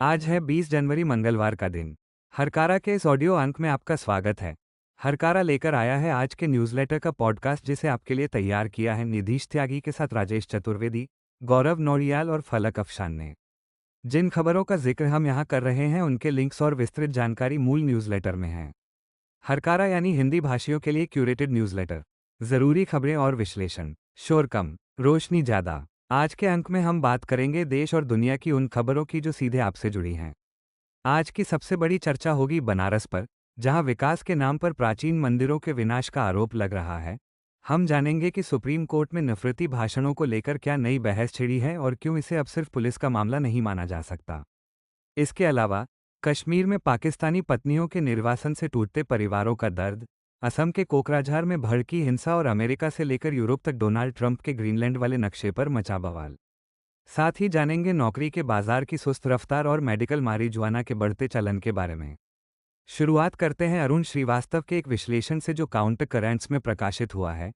आज है 20 जनवरी मंगलवार का दिन। हरकारा के इस ऑडियो अंक में आपका स्वागत है। हरकारा लेकर आया है आज के न्यूज़लेटर का पॉडकास्ट जिसे आपके लिए तैयार किया है निधीश त्यागी के साथ राजेश चतुर्वेदी, गौरव नौरियाल और फलक अफशान ने। जिन खबरों का जिक्र हम यहाँ कर रहे हैं उनके लिंक्स और विस्तृत जानकारी मूल न्यूज़लेटर में है। हरकारा यानी हिंदी भाषियों के लिए क्यूरेटेड न्यूज़लेटर। ज़रूरी खबरें और विश्लेषण, शोर कम, रोशनी ज़्यादा। आज के अंक में हम बात करेंगे देश और दुनिया की उन खबरों की जो सीधे आपसे जुड़ी हैं। आज की सबसे बड़ी चर्चा होगी बनारस पर, जहां विकास के नाम पर प्राचीन मंदिरों के विनाश का आरोप लग रहा है। हम जानेंगे कि सुप्रीम कोर्ट में नफरती भाषणों को लेकर क्या नई बहस छिड़ी है और क्यों इसे अब सिर्फ पुलिस का मामला नहीं माना जा सकता। इसके अलावा कश्मीर में पाकिस्तानी पत्नियों के निर्वासन से टूटते परिवारों का दर्द, असम के कोकराझार में भड़की हिंसा और अमेरिका से लेकर यूरोप तक डोनाल्ड ट्रंप के ग्रीनलैंड वाले नक्शे पर मचा बवाल। साथ ही जानेंगे नौकरी के बाजार की सुस्त रफ्तार और मेडिकल मारिजुआना के बढ़ते चलन के बारे में। शुरुआत करते हैं अरुण श्रीवास्तव के एक विश्लेषण से जो काउंटर करंट्स में प्रकाशित हुआ है।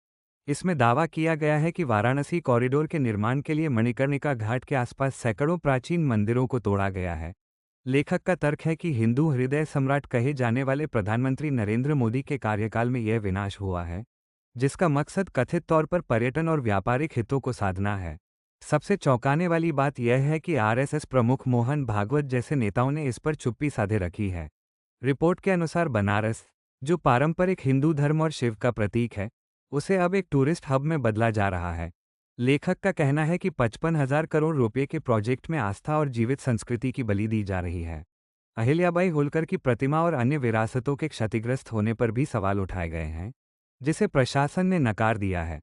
इसमें दावा किया गया है कि वाराणसी कॉरिडोर के निर्माण के लिए मणिकर्णिका घाट के आसपास सैकड़ों प्राचीन मंदिरों को तोड़ा गया है। लेखक का तर्क है कि हिंदू हृदय सम्राट कहे जाने वाले प्रधानमंत्री नरेंद्र मोदी के कार्यकाल में यह विनाश हुआ है, जिसका मकसद कथित तौर पर पर्यटन और व्यापारिक हितों को साधना है। सबसे चौंकाने वाली बात यह है कि आरएसएस प्रमुख मोहन भागवत जैसे नेताओं ने इस पर चुप्पी साधे रखी है। रिपोर्ट के अनुसार बनारस, जो पारंपरिक हिंदू धर्म और शिव का प्रतीक है, उसे अब एक टूरिस्ट हब में बदला जा रहा है। लेखक का कहना है कि 55,000 करोड़ रुपए के प्रोजेक्ट में आस्था और जीवित संस्कृति की बलि दी जा रही है। अहिल्याबाई होलकर की प्रतिमा और अन्य विरासतों के क्षतिग्रस्त होने पर भी सवाल उठाए गए हैं, जिसे प्रशासन ने नकार दिया है।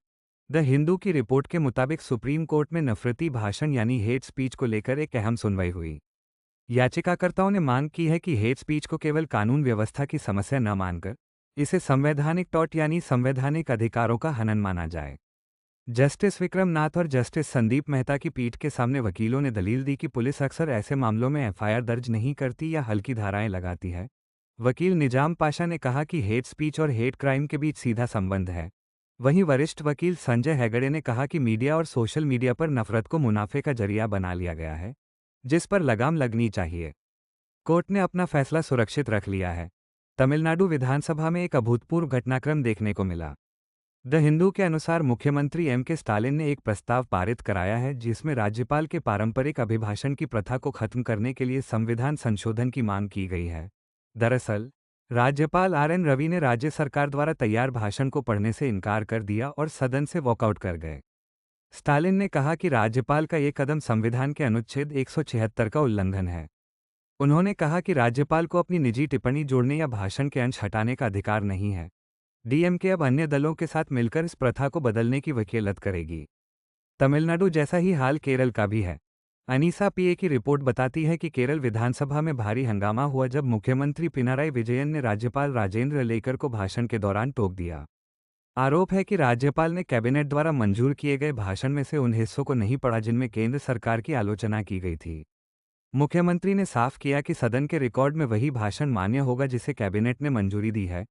द हिंदू की रिपोर्ट के मुताबिक सुप्रीम कोर्ट में नफरती भाषण यानी हेट स्पीच को लेकर एक अहम सुनवाई हुई। याचिकाकर्ताओं ने मांग की है कि हेट स्पीच को केवल कानून व्यवस्था की समस्या न मानकर इसे संवैधानिक टॉट यानी संवैधानिक अधिकारों का हनन माना जाए। जस्टिस विक्रम नाथ और जस्टिस संदीप मेहता की पीठ के सामने वकीलों ने दलील दी कि पुलिस अक्सर ऐसे मामलों में एफआईआर दर्ज नहीं करती या हल्की धाराएं लगाती है। वकील निजाम पाशा ने कहा कि हेट स्पीच और हेट क्राइम के बीच सीधा संबंध है। वहीं वरिष्ठ वकील संजय हेगड़े ने कहा कि मीडिया और सोशल मीडिया पर नफरत को मुनाफे का जरिया बना लिया गया है, जिस पर लगाम लगनी चाहिए। कोर्ट ने अपना फैसला सुरक्षित रख लिया है। तमिलनाडु विधानसभा में एक अभूतपूर्व घटनाक्रम देखने को मिला। द हिंदू के अनुसार मुख्यमंत्री के स्टालिन ने एक प्रस्ताव पारित कराया है जिसमें राज्यपाल के पारंपरिक अभिभाषण की प्रथा को खत्म करने के लिए संविधान संशोधन की मांग की गई है। दरअसल राज्यपाल RN रवि ने राज्य सरकार द्वारा तैयार भाषण को पढ़ने से इनकार कर दिया और सदन से वॉकआउट कर गए। स्टालिन ने कहा कि राज्यपाल का ये कदम संविधान के अनुच्छेद 176 का उल्लंघन है। उन्होंने कहा कि राज्यपाल को अपनी निजी टिप्पणी जोड़ने या भाषण के अंश हटाने का अधिकार नहीं है। DMK अब अन्य दलों के साथ मिलकर इस प्रथा को बदलने की वकीलत करेगी। तमिलनाडु जैसा ही हाल केरल का भी है। अनीसा PA की रिपोर्ट बताती है कि केरल विधानसभा में भारी हंगामा हुआ जब मुख्यमंत्री पिनाराई विजयन ने राज्यपाल राजेंद्र लेकर को भाषण के दौरान टोक दिया। आरोप है कि राज्यपाल ने कैबिनेट द्वारा मंजूर किए गए भाषण में से उन हिस्सों को नहीं पढ़ा जिनमें केंद्र सरकार की आलोचना की गई थी। मुख्यमंत्री ने साफ किया कि सदन के रिकॉर्ड में वही भाषण मान्य होगा जिसे कैबिनेट ने मंजूरी दी है।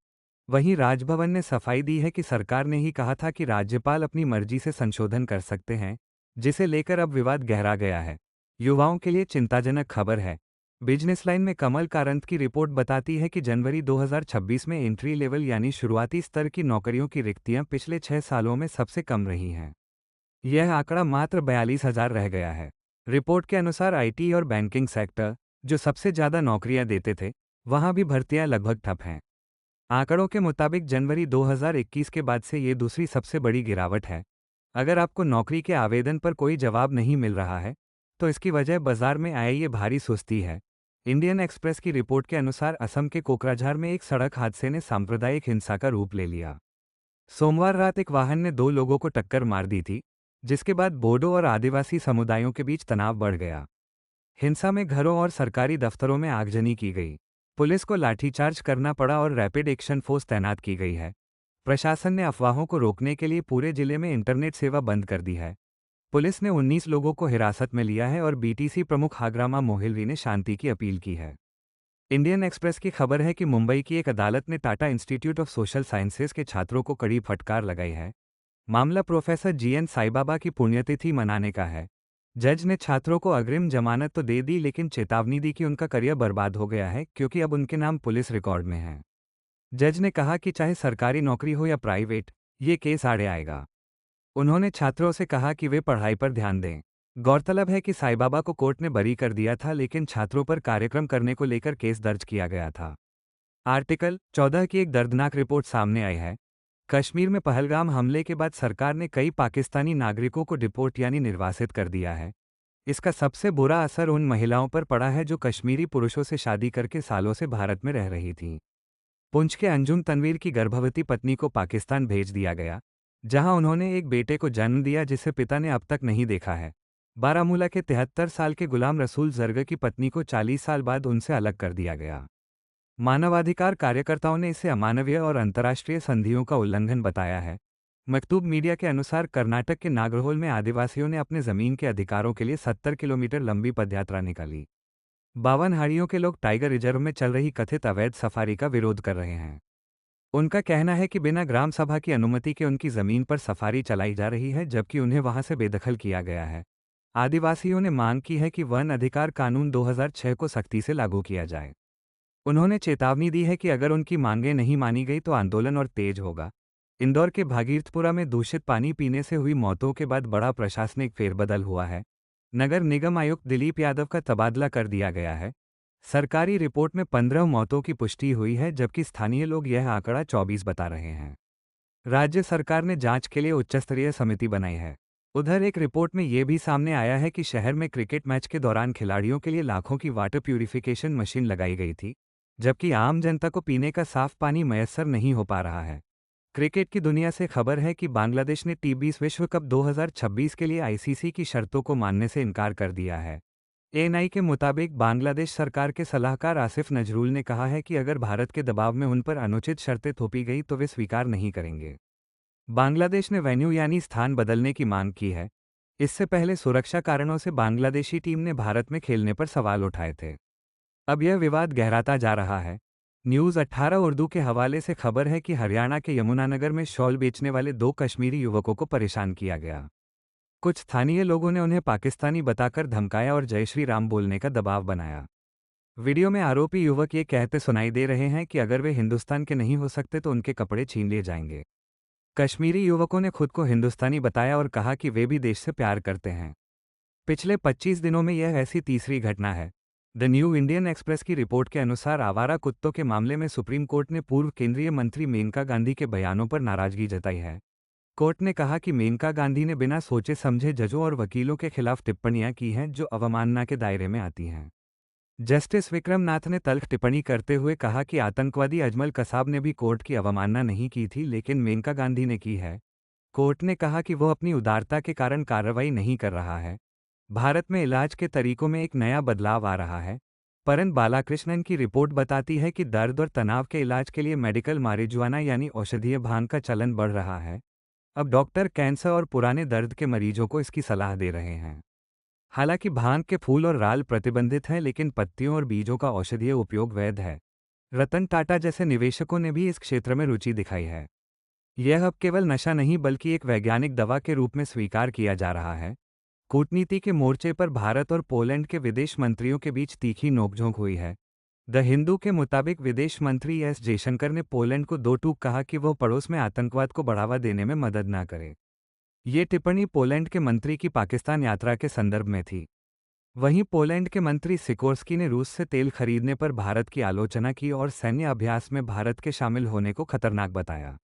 वहीं राजभवन ने सफाई दी है कि सरकार ने ही कहा था कि राज्यपाल अपनी मर्जी से संशोधन कर सकते हैं, जिसे लेकर अब विवाद गहरा गया है। युवाओं के लिए चिंताजनक खबर है। बिजनेस लाइन में कमल कारंत की रिपोर्ट बताती है कि जनवरी 2026 में एंट्री लेवल यानी शुरुआती स्तर की नौकरियों की रिक्तियां पिछले 6 सालों में सबसे कम रही हैं। यह आंकड़ा मात्र 42,000 रह गया है। रिपोर्ट के अनुसार IT और बैंकिंग सेक्टर, जो सबसे ज़्यादा नौकरियां देते थे, वहां भी भर्तियां लगभग ठप हैं। आंकड़ों के मुताबिक जनवरी 2021 के बाद से ये दूसरी सबसे बड़ी गिरावट है। अगर आपको नौकरी के आवेदन पर कोई जवाब नहीं मिल रहा है, तो इसकी वजह बाजार में आई ये भारी सुस्ती है। इंडियन एक्सप्रेस की रिपोर्ट के अनुसार असम के कोकराझार में एक सड़क हादसे ने सांप्रदायिक हिंसा का रूप ले लिया। सोमवार रात एक वाहन ने 2 लोगों को टक्कर मार दी थी, जिसके बाद बोडो और आदिवासी समुदायों के बीच तनाव बढ़ गया। हिंसा में घरों और सरकारी दफ्तरों में आगजनी की गई। पुलिस को लाठीचार्ज करना पड़ा और रैपिड एक्शन फोर्स तैनात की गई है। प्रशासन ने अफवाहों को रोकने के लिए पूरे जिले में इंटरनेट सेवा बंद कर दी है। पुलिस ने 19 लोगों को हिरासत में लिया है और BTC प्रमुख हाग्रामा मोहिलवी ने शांति की अपील की है। इंडियन एक्सप्रेस की खबर है कि मुंबई की एक अदालत ने Tata institute of social sciences के छात्रों को कड़ी फटकार लगाई है। मामला प्रोफेसर GN साईबाबा की पुण्यतिथि मनाने का है। जज ने छात्रों को अग्रिम जमानत तो दे दी लेकिन चेतावनी दी कि उनका करियर बर्बाद हो गया है क्योंकि अब उनके नाम पुलिस रिकॉर्ड में है। जज ने कहा कि चाहे सरकारी नौकरी हो या प्राइवेट, ये केस आड़े आएगा। उन्होंने छात्रों से कहा कि वे पढ़ाई पर ध्यान दें। गौरतलब है कि साईबाबा को कोर्ट ने बरी कर दिया था लेकिन छात्रों पर कार्यक्रम करने को लेकर केस दर्ज किया गया था। आर्टिकल 14 की एक दर्दनाक रिपोर्ट सामने आई है। कश्मीर में पहलगाम हमले के बाद सरकार ने कई पाकिस्तानी नागरिकों को डिपोर्ट यानी निर्वासित कर दिया है। इसका सबसे बुरा असर उन महिलाओं पर पड़ा है जो कश्मीरी पुरुषों से शादी करके सालों से भारत में रह रही थीं। पुंछ के अंजुम तनवीर की गर्भवती पत्नी को पाकिस्तान भेज दिया गया, जहां उन्होंने एक बेटे को जन्म दिया जिसे पिता ने अब तक नहीं देखा है। बारामूला के 73 साल के गुलाम रसूल जरग की पत्नी को 40 साल बाद उनसे अलग कर दिया गया। मानवाधिकार कार्यकर्ताओं ने इसे अमानवीय और अंतर्राष्ट्रीय संधियों का उल्लंघन बताया है। मकतूब मीडिया के अनुसार कर्नाटक के नागरहोल में आदिवासियों ने अपने जमीन के अधिकारों के लिए 70 किलोमीटर लंबी पदयात्रा निकाली। 52 हाड़ियों के लोग टाइगर रिजर्व में चल रही कथित अवैध सफारी का विरोध कर रहे हैं। उनका कहना है कि बिना ग्राम सभा की अनुमति के उनकी जमीन पर सफारी चलाई जा रही है जबकि उन्हें वहां से बेदखल किया गया है। आदिवासियों ने मांग की है कि वन अधिकार कानून 2006 को सख्ती से लागू किया जाए। उन्होंने चेतावनी दी है कि अगर उनकी मांगें नहीं मानी गई तो आंदोलन और तेज होगा। इंदौर के भागीरथपुरा में दूषित पानी पीने से हुई मौतों के बाद बड़ा प्रशासनिक फेरबदल हुआ है। नगर निगम आयुक्त दिलीप यादव का तबादला कर दिया गया है। सरकारी रिपोर्ट में 15 मौतों की पुष्टि हुई है जबकि स्थानीय लोग यह आंकड़ा 24 बता रहे हैं। राज्य सरकार ने जांच के लिए उच्चस्तरीय समिति बनाई है। उधर एक रिपोर्ट में यह भी सामने आया है कि शहर में क्रिकेट मैच के दौरान खिलाड़ियों के लिए लाखों की वाटर प्यूरिफिकेशन मशीन लगाई गई थी, जबकि आम जनता को पीने का साफ पानी मयस्सर नहीं हो पा रहा है। क्रिकेट की दुनिया से खबर है कि बांग्लादेश ने टी20 विश्व कप 2026 के लिए आईसीसी की शर्तों को मानने से इनकार कर दिया है। एएनआई के मुताबिक बांग्लादेश सरकार के सलाहकार आसिफ नजरुल ने कहा है कि अगर भारत के दबाव में उन पर अनुचित शर्तें थोपी गई तो वे स्वीकार नहीं करेंगे। बांग्लादेश ने वेन्यू यानी स्थान बदलने की मांग की है। इससे पहले सुरक्षा कारणों से बांग्लादेशी टीम ने भारत में खेलने पर सवाल उठाए थे। अब यह विवाद गहराता जा रहा है। न्यूज़ 18 उर्दू के हवाले से खबर है कि हरियाणा के यमुनानगर में शॉल बेचने वाले 2 कश्मीरी युवकों को परेशान किया गया। कुछ स्थानीय लोगों ने उन्हें पाकिस्तानी बताकर धमकाया और जय श्री राम बोलने का दबाव बनाया। वीडियो में आरोपी युवक ये कहते सुनाई दे रहे हैं कि अगर वे हिंदुस्तान के नहीं हो सकते तो उनके कपड़े छीन लिए जाएंगे। कश्मीरी युवकों ने खुद को हिंदुस्तानी बताया और कहा कि वे भी देश से प्यार करते हैं। पिछले 25 दिनों में यह ऐसी तीसरी घटना है। द न्यू इंडियन एक्सप्रेस की रिपोर्ट के अनुसार आवारा कुत्तों के मामले में सुप्रीम कोर्ट ने पूर्व केंद्रीय मंत्री मेनका गांधी के बयानों पर नाराजगी जताई है। कोर्ट ने कहा कि मेनका गांधी ने बिना सोचे समझे जजों और वकीलों के खिलाफ टिप्पणियां की हैं जो अवमानना के दायरे में आती हैं। जस्टिस विक्रम नाथ ने तल्ख टिप्पणी करते हुए कहा कि आतंकवादी अजमल कसाब ने भी कोर्ट की अवमानना नहीं की थी लेकिन मेनका गांधी ने की है। कोर्ट ने कहा कि वह अपनी उदारता के कारण कार्रवाई नहीं कर रहा है। भारत में इलाज के तरीकों में एक नया बदलाव आ रहा है। परन बालाकृष्णन की रिपोर्ट बताती है कि दर्द और तनाव के इलाज के लिए मेडिकल मारिजुआना यानी औषधीय भांग का चलन बढ़ रहा है। अब डॉक्टर कैंसर और पुराने दर्द के मरीजों को इसकी सलाह दे रहे हैं। हालांकि भांग के फूल और राल प्रतिबंधित हैं लेकिन पत्तियों और बीजों का औषधीय उपयोग वैध है। रतन टाटा जैसे निवेशकों ने भी इस क्षेत्र में रुचि दिखाई है। यह अब केवल नशा नहीं बल्कि एक वैज्ञानिक दवा के रूप में स्वीकार किया जा रहा है। कूटनीति के मोर्चे पर भारत और पोलैंड के विदेश मंत्रियों के बीच तीखी नोकझोंक हुई है। द हिंदू के मुताबिक विदेश मंत्री एस जयशंकर ने पोलैंड को दो टूक कहा कि वह पड़ोस में आतंकवाद को बढ़ावा देने में मदद न करे। ये टिप्पणी पोलैंड के मंत्री की पाकिस्तान यात्रा के संदर्भ में थी। वहीं पोलैंड के मंत्री सिकोर्स्की ने रूस से तेल खरीदने पर भारत की आलोचना की और सैन्य अभ्यास में भारत के शामिल होने को खतरनाक बताया।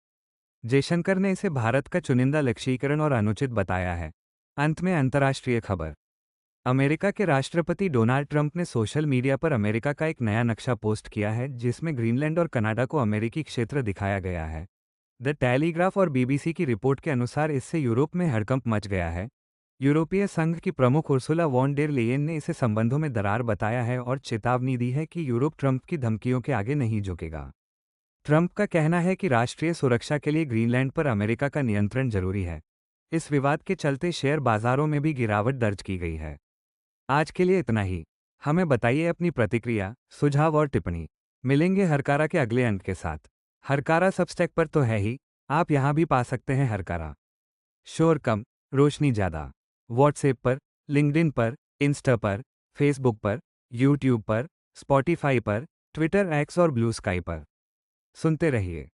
जयशंकर ने इसे भारत का चुनिंदा लक्ष्यीकरण और अनुचित बताया है। अंत में अंतर्राष्ट्रीय खबर। अमेरिका के राष्ट्रपति डोनाल्ड ट्रंप ने सोशल मीडिया पर अमेरिका का एक नया नक्शा पोस्ट किया है जिसमें ग्रीनलैंड और कनाडा को अमेरिकी क्षेत्र दिखाया गया है। द टेलीग्राफ और बीबीसी की रिपोर्ट के अनुसार इससे यूरोप में हड़कंप मच गया है। यूरोपीय संघ की प्रमुख उर्सुला वॉन डेर लेयेन ने इसे संबंधों में दरार बताया है और चेतावनी दी है कि यूरोप ट्रंप की धमकियों के आगे नहीं झुकेगा। ट्रंप का कहना है कि राष्ट्रीय सुरक्षा के लिए ग्रीनलैंड पर अमेरिका का नियंत्रण जरूरी है। इस विवाद के चलते शेयर बाजारों में भी गिरावट दर्ज की गई है। आज के लिए इतना ही। हमें बताइए अपनी प्रतिक्रिया, सुझाव और टिप्पणी। मिलेंगे हरकारा के अगले अंक के साथ। हरकारा सबस्टैक पर तो है ही, आप यहां भी पा सकते हैं हरकारा। शोर कम, रोशनी ज़्यादा। व्हाट्सएप पर लिंक्डइन पर, इंस्टा पर, फेसबुक पर, यूट्यूब पर, स्पॉटिफाई पर, ट्विटर एक्स और ब्लू स्काई पर। सुनते रहिए।